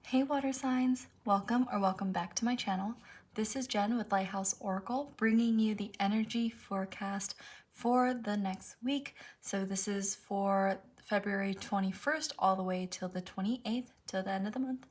Hey water signs, welcome back to my channel. This is Jen with Lighthouse Oracle, bringing you the energy forecast for the next week. So this is for February 21st all the way till the 28th, till the end of the month.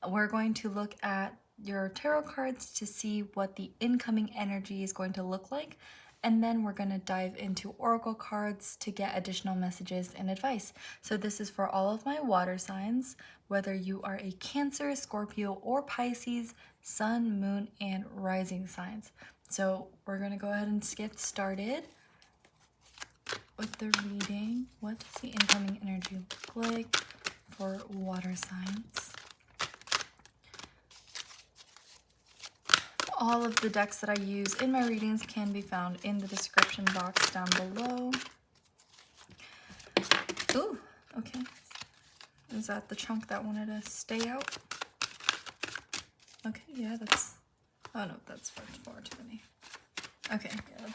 We're going to look at your tarot cards to see what the incoming energy is going to look like. And then we're going to dive into oracle cards to get additional messages and advice. So this is for all of my water signs, whether you are a Cancer, Scorpio, or Pisces, Sun, Moon, and Rising signs. So we're going to go ahead and get started with the reading. What does the incoming energy look like for water signs? All of the decks that I use in my readings can be found in the description box down below. Ooh, okay. Is that the chunk that wanted to stay out? Okay, yeah, that's... Oh no, that's far too many. Okay, yeah.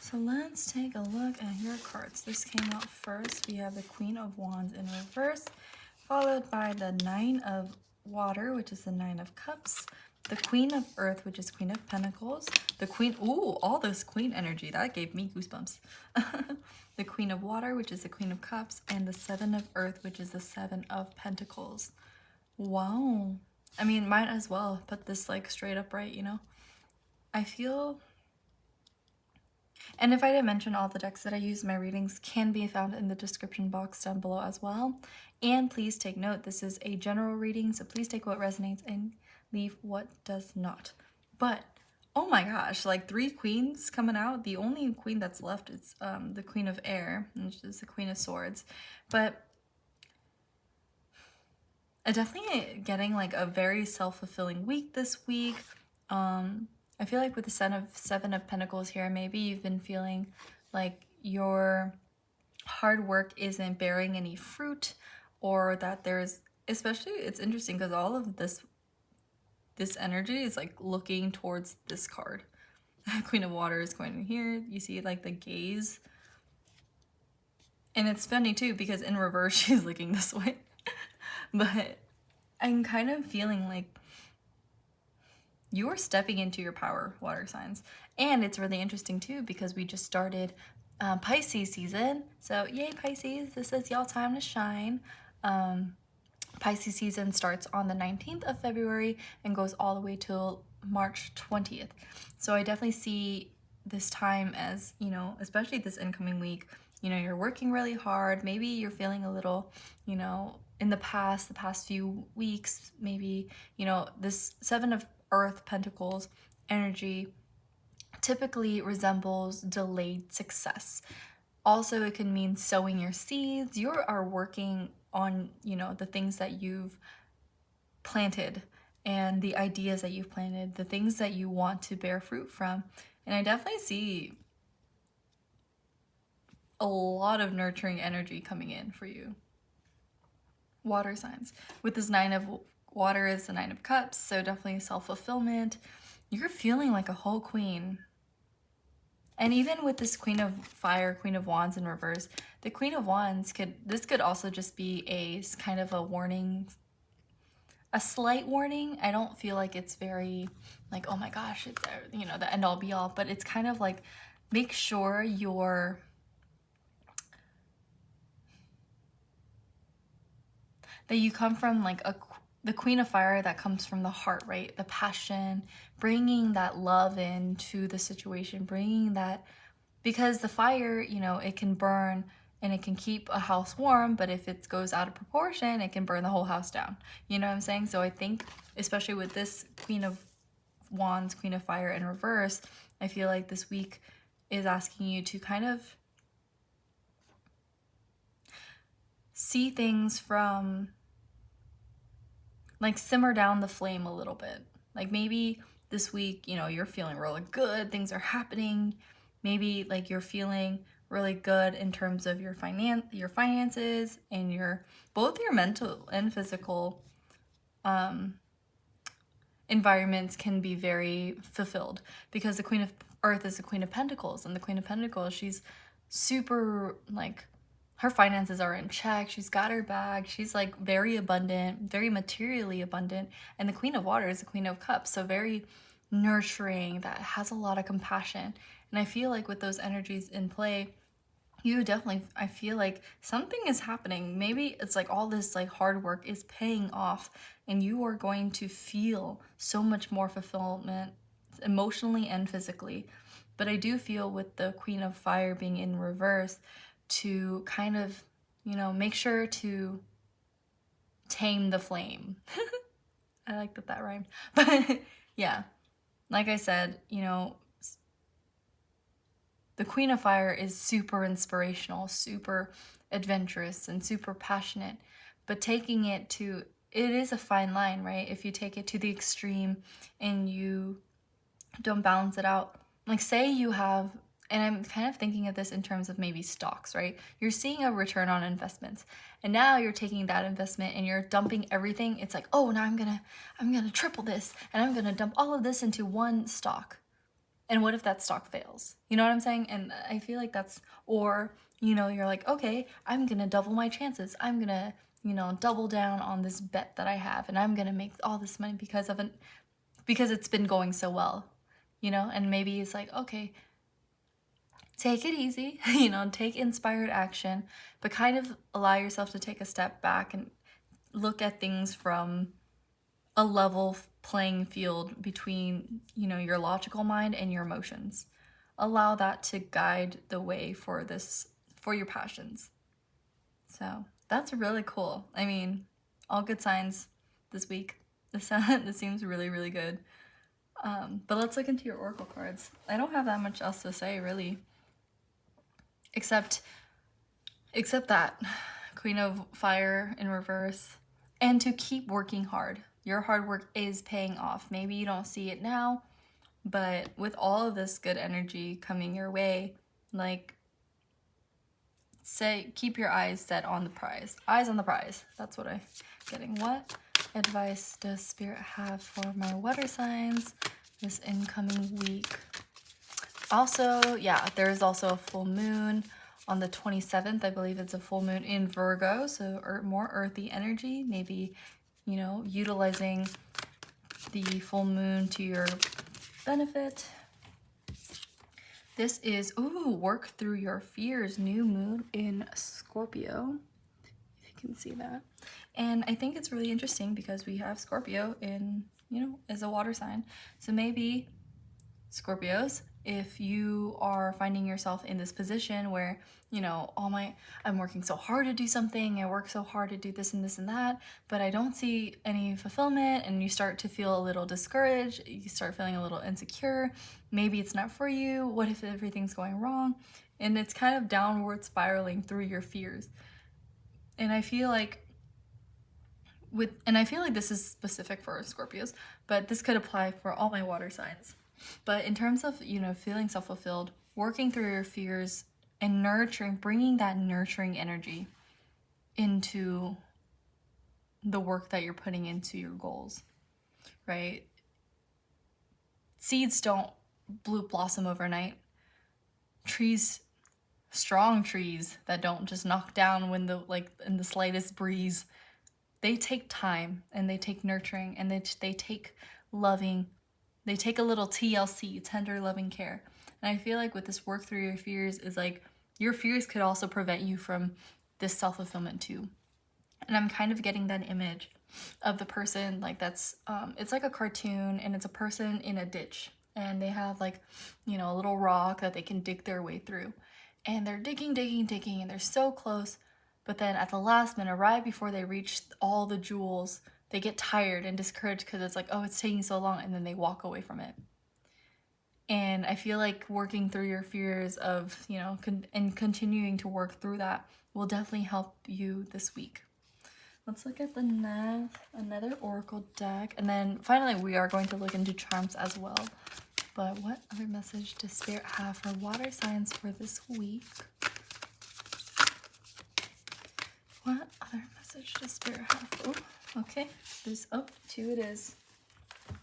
So let's take a look at your cards. This came out first. We have the Queen of Wands in reverse, followed by the Nine of Water, which is the Nine of Cups, the Queen of Earth, which is Queen of Pentacles, the Queen, ooh, all this Queen energy, that gave me goosebumps. The Queen of Water, which is the Queen of Cups, and the Seven of Earth, which is the Seven of Pentacles. Wow. I mean, might as well put this like straight up right, you know? I feel... And if I didn't mention, all the decks that I use in my readings can be found in the description box down below as well. And please take note, this is a general reading, so please take what resonates and leave what does not. But, oh my gosh, like 3 queens coming out. The only queen that's left is the Queen of Air, which is the Queen of Swords. But definitely getting like a very self-fulfilling week this week. I feel like with the Seven of Pentacles here, maybe you've been feeling like your hard work isn't bearing any fruit, or that there's, especially it's interesting because all of this energy is like looking towards this card. Queen of Water is going in here. You see like the gaze. And it's funny too because in reverse she's looking this way. But I'm kind of feeling like you're stepping into your power, water signs. And it's really interesting too because we just started Pisces season. So yay Pisces, this is y'all time to shine. Pisces season starts on the 19th of February and goes all the way till March 20th. So I definitely see this time as, you know, especially this incoming week, you know, you're working really hard. Maybe you're feeling a little, you know, in the past few weeks, maybe, you know, this Seven of Earth Pentacles energy typically resembles delayed success. Also, it can mean sowing your seeds. You are working on, you know, the things that you've planted and the ideas that you've planted, the things that you want to bear fruit from. And I definitely see a lot of nurturing energy coming in for you. Water signs. With this Nine of Water is the Nine of Cups, so definitely self-fulfillment. You're feeling like a whole queen. And even with this Queen of Fire, Queen of Wands in reverse, the Queen of Wands could also just be a kind of a warning, a slight warning. I don't feel like it's very like, oh my gosh, it's, you know, the end all be all, but it's kind of like, make sure that you come from like the Queen of Fire that comes from the heart, right? The passion, bringing that love into the situation, bringing that, because the fire, you know, it can burn and it can keep a house warm, but if it goes out of proportion, it can burn the whole house down. You know what I'm saying? So I think, especially with this Queen of Wands, Queen of Fire in reverse, I feel like this week is asking you to kind of see things from, like, simmer down the flame a little bit. Like maybe this week, you know, you're feeling really good, things are happening. Maybe like you're feeling really good in terms of your finances and both your mental and physical environments can be very fulfilled, because the Queen of Earth is the Queen of Pentacles, and the Queen of Pentacles, she's super like her finances are in check. She's got her bag. She's like very abundant, very materially abundant. And the Queen of Water is the Queen of Cups. So very nurturing, that has a lot of compassion. And I feel like with those energies in play, you definitely, I feel like something is happening. Maybe it's like all this like hard work is paying off and you are going to feel so much more fulfillment emotionally and physically. But I do feel with the Queen of Fire being in reverse to kind of, you know, make sure to tame the flame. I like that rhymed. But yeah, like I said, you know, the Queen of Fire is super inspirational, super adventurous, and super passionate. But taking it to, it is a fine line, right? If you take it to the extreme and you don't balance it out. Like say you have, and I'm kind of thinking of this in terms of maybe stocks, right? You're seeing a return on investments. And now you're taking that investment and you're dumping everything. It's like, oh, now I'm gonna triple this and I'm gonna dump all of this into one stock. And what if that stock fails? You know what I'm saying? And I feel like that's, or, you know, you're like, okay, I'm gonna double my chances. I'm gonna, you know, double down on this bet that I have and I'm gonna make all this money because it's been going so well, you know? And maybe it's like, okay, take it easy, you know, take inspired action, but kind of allow yourself to take a step back and look at things from a level playing field between, you know, your logical mind and your emotions. Allow that to guide the way for this, for your passions. So that's really cool. I mean, all good signs this week. This seems really, really good. But let's look into your oracle cards. I don't have that much else to say, really. Except that Queen of Fire in reverse. And to keep working hard. Your hard work is paying off. Maybe you don't see it now, but with all of this good energy coming your way, like, say, keep your eyes set on the prize. Eyes on the prize. That's what I'm getting. What advice does Spirit have for my water signs this incoming week? Also, yeah, there is also a full moon on the 27th. I believe it's a full moon in Virgo, so more earthy energy. Maybe, you know, utilizing the full moon to your benefit. This is, ooh, work through your fears, new moon in Scorpio, if you can see that. And I think it's really interesting because we have Scorpio in, you know, as a water sign. So maybe Scorpios, if you are finding yourself in this position where, you know, I'm working so hard to do something, I work so hard to do this and this and that, but I don't see any fulfillment, and you start to feel a little discouraged, you start feeling a little insecure, maybe it's not for you, what if everything's going wrong? And it's kind of downward spiraling through your fears. And I feel like this is specific for Scorpios, but this could apply for all my water signs. But in terms of, you know, feeling self-fulfilled, working through your fears and nurturing, bringing that nurturing energy into the work that you're putting into your goals, right? Seeds don't blossom overnight. Trees, strong trees that don't just knock down when in the slightest breeze, they take time and they take nurturing and they take loving. They take a little TLC, tender loving care. And I feel like with this work through your fears is like, your fears could also prevent you from this self-fulfillment too. And I'm kind of getting that image of the person, like that's, it's like a cartoon and it's a person in a ditch. And they have like, you know, a little rock that they can dig their way through. And they're digging, and they're so close. But then at the last minute, right before they reach all the jewels, they get tired and discouraged because it's like, oh, it's taking so long, and then they walk away from it. And I feel like working through your fears of, you know, and continuing to work through that will definitely help you this week. Let's look at another oracle deck. And then finally, we are going to look into charms as well. But what other message does Spirit have for water signs for this week? What other message does Spirit have? Oh, okay. There's, two it is.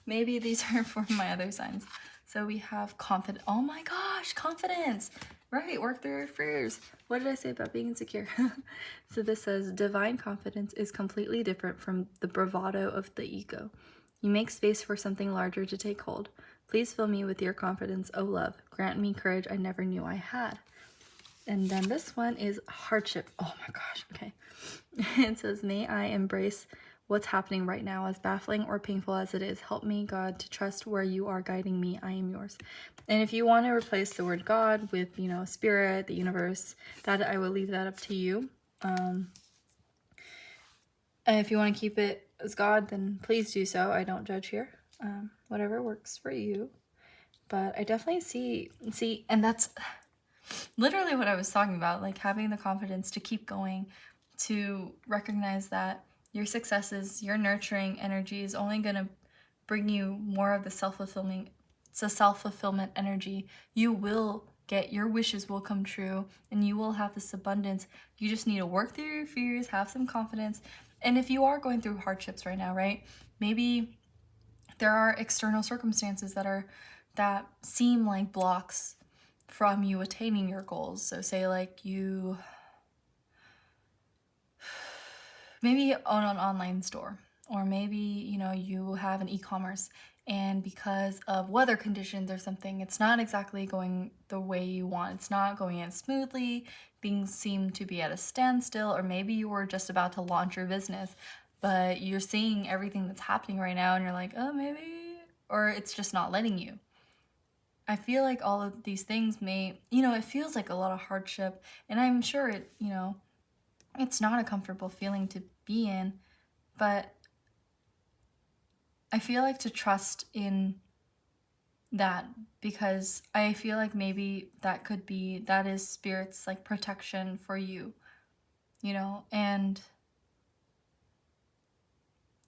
Maybe these are for my other signs. So we have confidence. Oh my gosh, confidence. Right, work through your fears. What did I say about being insecure? So this says, divine confidence is completely different from the bravado of the ego. You make space for something larger to take hold. Please fill me with your confidence, O love. Grant me courage I never knew I had. And then this one is hardship. Oh my gosh, okay. It says, may I embrace what's happening right now, as baffling or painful as it is. Help me, God, to trust where you are guiding me. I am yours. And if you want to replace the word God with, spirit, the universe, that I will leave that up to you. And if you want to keep it as God, then please do so. I don't judge here. Whatever works for you. But I definitely see, and that's literally what I was talking about, like having the confidence to keep going, to recognize that your successes, your nurturing energy is only going to bring you more of the self-fulfillment energy. You will get, your wishes will come true, and you will have this abundance. You just need to work through your fears, have some confidence. And if you are going through hardships right now, right, maybe there are external circumstances that seem like blocks from you attaining your goals. So say like you maybe own an online store, or maybe you have an e-commerce, and because of weather conditions or something, it's not exactly going the way you want. It's not going as smoothly. Things seem to be at a standstill, or maybe you were just about to launch your business, but you're seeing everything that's happening right now and you're like, oh, maybe, or it's just not letting you. I feel like all of these things may, it feels like a lot of hardship, and I'm sure it's not a comfortable feeling to be in, but I feel like to trust in that, because I feel like maybe that is Spirit's like protection for you, and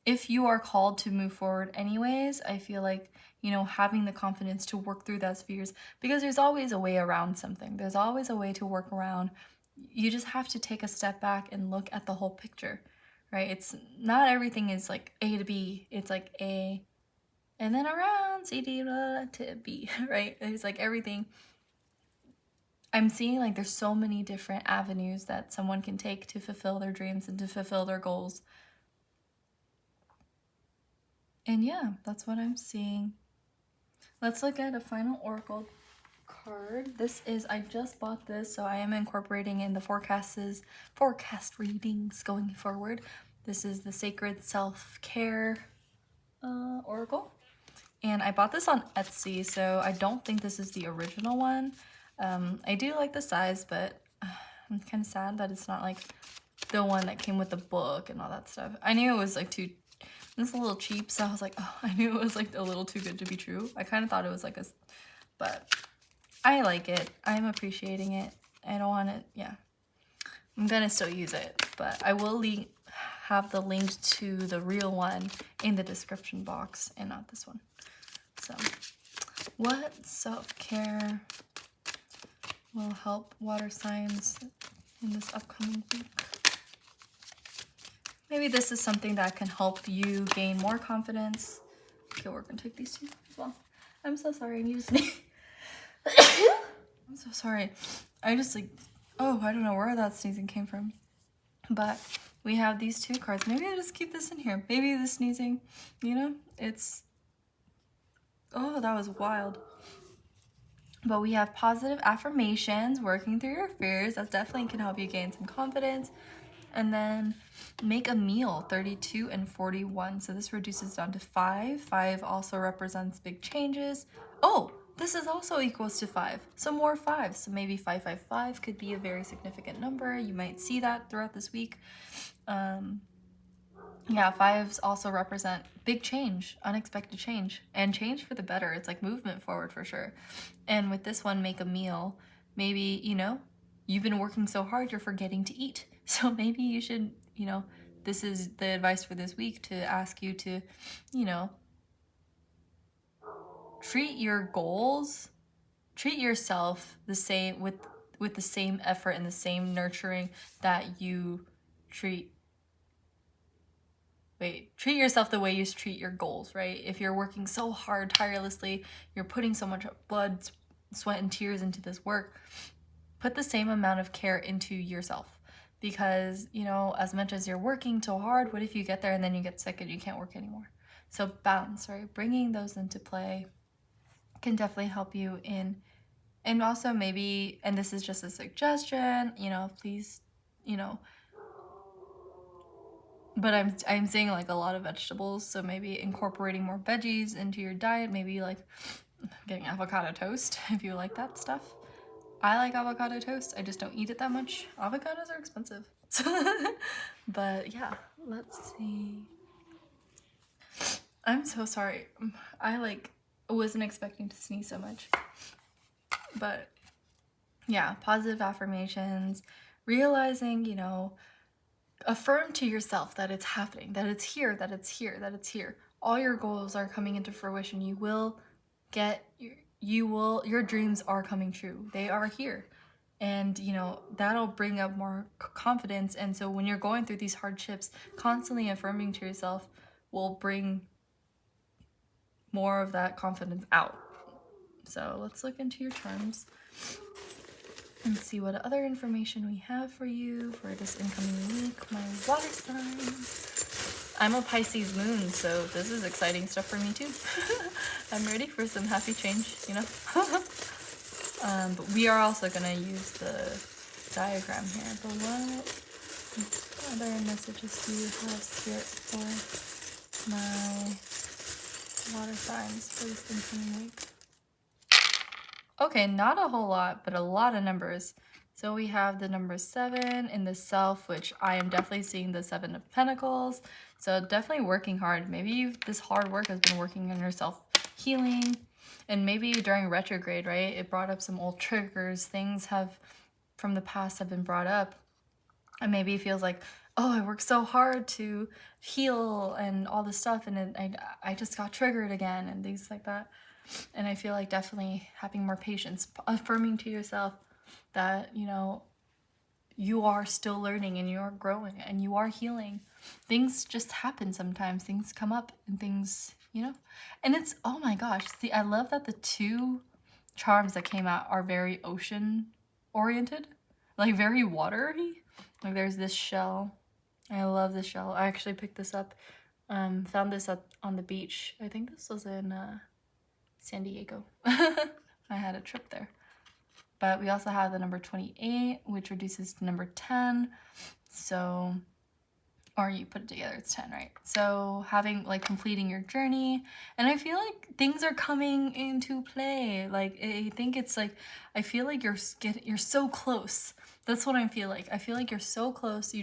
if you are called to move forward anyways, I feel like, having the confidence to work through those fears, because there's always a way around something. There's always a way to work around. You just have to take a step back and look at the whole picture, right? It's not everything is like A to B. It's like A and then around C, D, blah, to B, right? It's like everything. I'm seeing like there's so many different avenues that someone can take to fulfill their dreams and to fulfill their goals. And yeah, that's what I'm seeing. Let's look at a final oracle card. I just bought this, so I am incorporating in the forecast readings going forward. This is the Sacred Self-Care oracle. And I bought this on Etsy, so I don't think this is the original one. I do like the size, but I'm kind of sad that it's not like the one that came with the book and all that stuff. I knew it was like it's a little cheap, so I was like, oh, I knew it was like a little too good to be true. I kind of thought it was like but I like it. I'm appreciating it. I don't want it, yeah. I'm gonna still use it, but I will have the link to the real one in the description box and not this one. So, what self-care will help water signs in this upcoming week? Maybe this is something that can help you gain more confidence. Okay, we're gonna take these two as well. I'm so sorry, I'm using I'm so sorry. I just I don't know where that sneezing came from. But we have these two cards. Maybe I'll just keep this in here. Maybe the sneezing, it's... Oh, that was wild. But we have positive affirmations, working through your fears. That definitely can help you gain some confidence. And then make a meal, 32 and 41. So this reduces down to 5. 5 also represents big changes. Oh, this is also equals to 5. So more 5s. So maybe 555 could be a very significant number. You might see that throughout this week. Yeah, 5s also represent big change, unexpected change, and change for the better. It's like movement forward for sure. And with this one, make a meal. Maybe, you've been working so hard, you're forgetting to eat. So maybe you should, this is the advice for this week, to ask you to, treat your goals, treat yourself the same with the same effort and the same nurturing that you treat yourself the way you treat your goals, right? If you're working so hard, tirelessly, you're putting so much blood, sweat, and tears into this work, put the same amount of care into yourself. Because, you know, as much as you're working so hard, what if you get there and then you get sick and you can't work anymore? So balance, right? Bringing those into play can definitely help you in, and also maybe, and this is just a suggestion, you know, please, you know, but I'm seeing like a lot of vegetables, so maybe incorporating more veggies into your diet, maybe like getting avocado toast if you like that stuff. I like avocado toast, I just don't eat it that much. Avocados are expensive. But yeah, let's see. I'm so sorry. I like wasn't expecting to sneeze so much. But yeah, positive affirmations, realizing, you know, affirm to yourself that it's happening, that it's here, that it's here, that it's here. All your goals are coming into fruition. You will get, your dreams are coming true. They are here. And, you know, that'll bring up more confidence. And so when you're going through these hardships, constantly affirming to yourself will bring more of that confidence out. So let's look into your charms and see what other information we have for you for this incoming week. My water signs. I'm a Pisces moon, so this is exciting stuff for me too. I'm ready for some happy change, you know? But we are also gonna use the diagram here. But what other messages do you have, Spirit, for my water signs for this incoming week? Okay, not a whole lot, but a lot of numbers. So we have the number 7 in the Self, which I am definitely seeing the 7 of Pentacles. So definitely working hard. Maybe this hard work has been working on your self-healing. And maybe during retrograde, right, it brought up some old triggers. Things have, from the past, have been brought up. And maybe it feels like, oh, I worked so hard to heal and all this stuff, and I just got triggered again and things like that. And I feel like definitely having more patience, affirming to yourself that, you know, you are still learning and you are growing and you are healing. Things just happen sometimes. Things come up and things, you know. And it's, oh my gosh, see, I love that the 2 charms that came out are very ocean oriented, like very watery. Like there's this shell. I love this shell. I actually picked this up, found this up on the beach. I think this was in San Diego. I had a trip there. But we also have the number 28, which reduces to number 10. So, or you put it together, it's 10, right? So having, like, completing your journey. And I feel like things are coming into play. Like, I think it's like, I feel like you're so close. That's what I feel like. I feel like you're so close.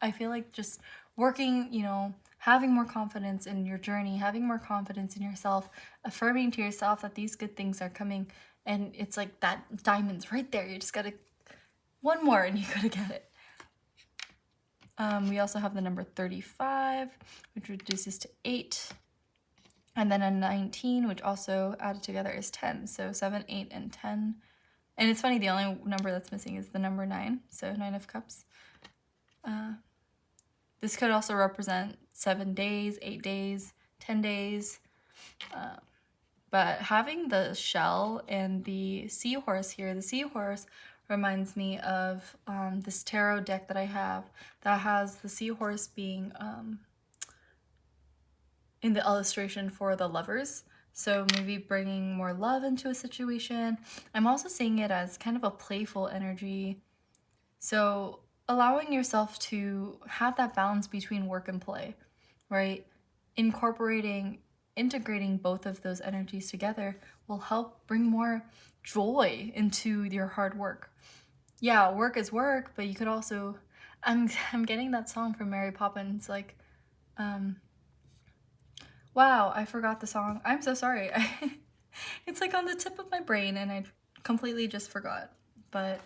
I feel like just working, you know, having more confidence in your journey, having more confidence in yourself, affirming to yourself that these good things are coming. And it's like that diamond's right there. You just gotta, one more and you gotta get it. We also have the number 35, which reduces to 8. And then a 19, which also added together is 10. So 7, 8, and 10. And it's funny, the only number that's missing is the number 9. So 9 of Cups. This could also represent 7 days, 8 days, 10 days. But having the shell and the seahorse here, the seahorse reminds me of this tarot deck that I have that has the seahorse being in the illustration for the lovers. So maybe bringing more love into a situation. I'm also seeing it as kind of a playful energy. So allowing yourself to have that balance between work and play, right? Integrating both of those energies together will help bring more joy into your hard work. Yeah, work is work, but you could also, I'm getting that song from Mary Poppins, like, wow, I forgot the song. I'm so sorry. It's like on the tip of my brain and I completely just forgot. But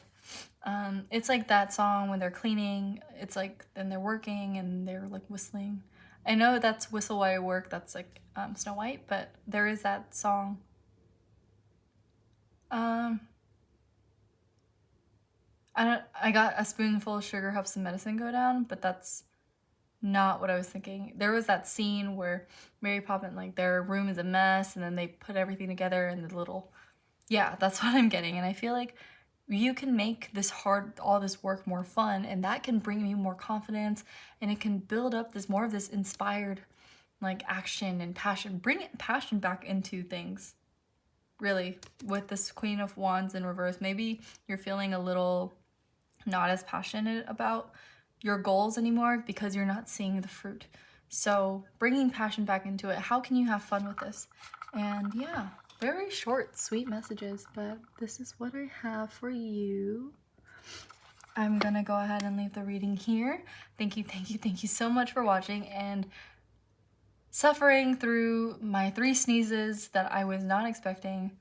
it's like that song when they're cleaning, it's like, then they're working and they're like whistling. I know that's Whistle While You Work, that's like Snow White, but there is that song. I got a spoonful of sugar helps the medicine go down, but that's not what I was thinking. There was that scene where Mary Poppins, like, their room is a mess and then they put everything together in the little, yeah, that's what I'm getting. And I feel like you can make all this work more fun, and that can bring you more confidence, and it can build up more of this inspired like action and passion. Bring passion back into things, really, with this Queen of Wands in reverse. Maybe you're feeling a little not as passionate about your goals anymore because you're not seeing the fruit. So bringing passion back into it, how can you have fun with this? And yeah, very short, sweet messages, but this is what I have for you. I'm gonna go ahead and leave the reading here. Thank you so much for watching and suffering through my 3 sneezes that I was not expecting.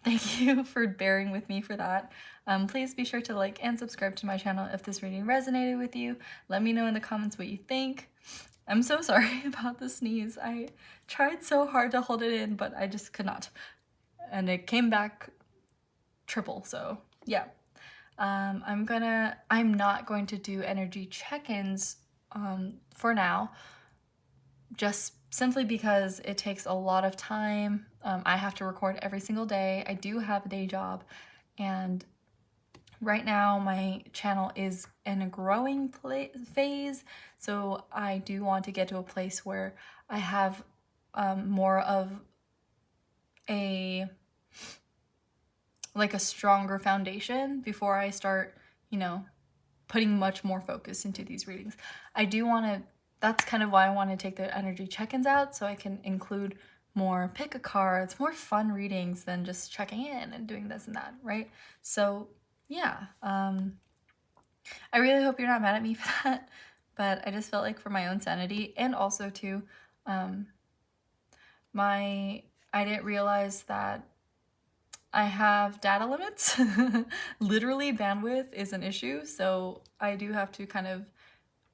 Thank you for bearing with me for that. Please be sure to like and subscribe to my channel if this reading resonated with you. Let me know in the comments what you think. I'm so sorry about the sneeze. I tried so hard to hold it in, but I just could not. And it came back triple, so yeah. I'm not going to do energy check-ins for now, just simply because it takes a lot of time. I have to record every single day. I do have a day job, and right now my channel is in a growing phase, so I do want to get to a place where I have more of a stronger foundation before I start, putting much more focus into these readings. That's kind of why I want to take the energy check-ins out, so I can include more pick a card. It's more fun readings than just checking in and doing this and that, right? So yeah, I really hope you're not mad at me for that, but I just felt like for my own sanity, and also too, I didn't realize that I have data limits. Literally, bandwidth is an issue, so I do have to kind of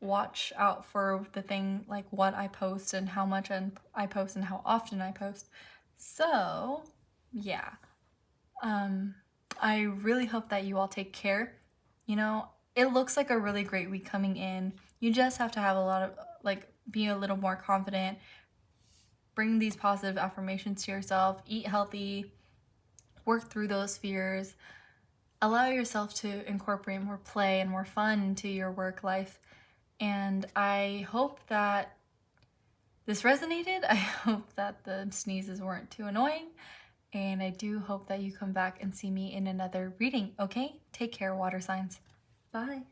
watch out for the thing, like what I post and how much I post and how often I post. So yeah, I really hope that you all take care. It looks like a really great week coming in. You just have to have a lot of be a little more confident, bring these positive affirmations to yourself, eat healthy, work through those fears, allow yourself to incorporate more play and more fun into your work life. And I hope that this resonated. I hope that the sneezes weren't too annoying. And I do hope that you come back and see me in another reading, okay? Take care, water signs. Bye.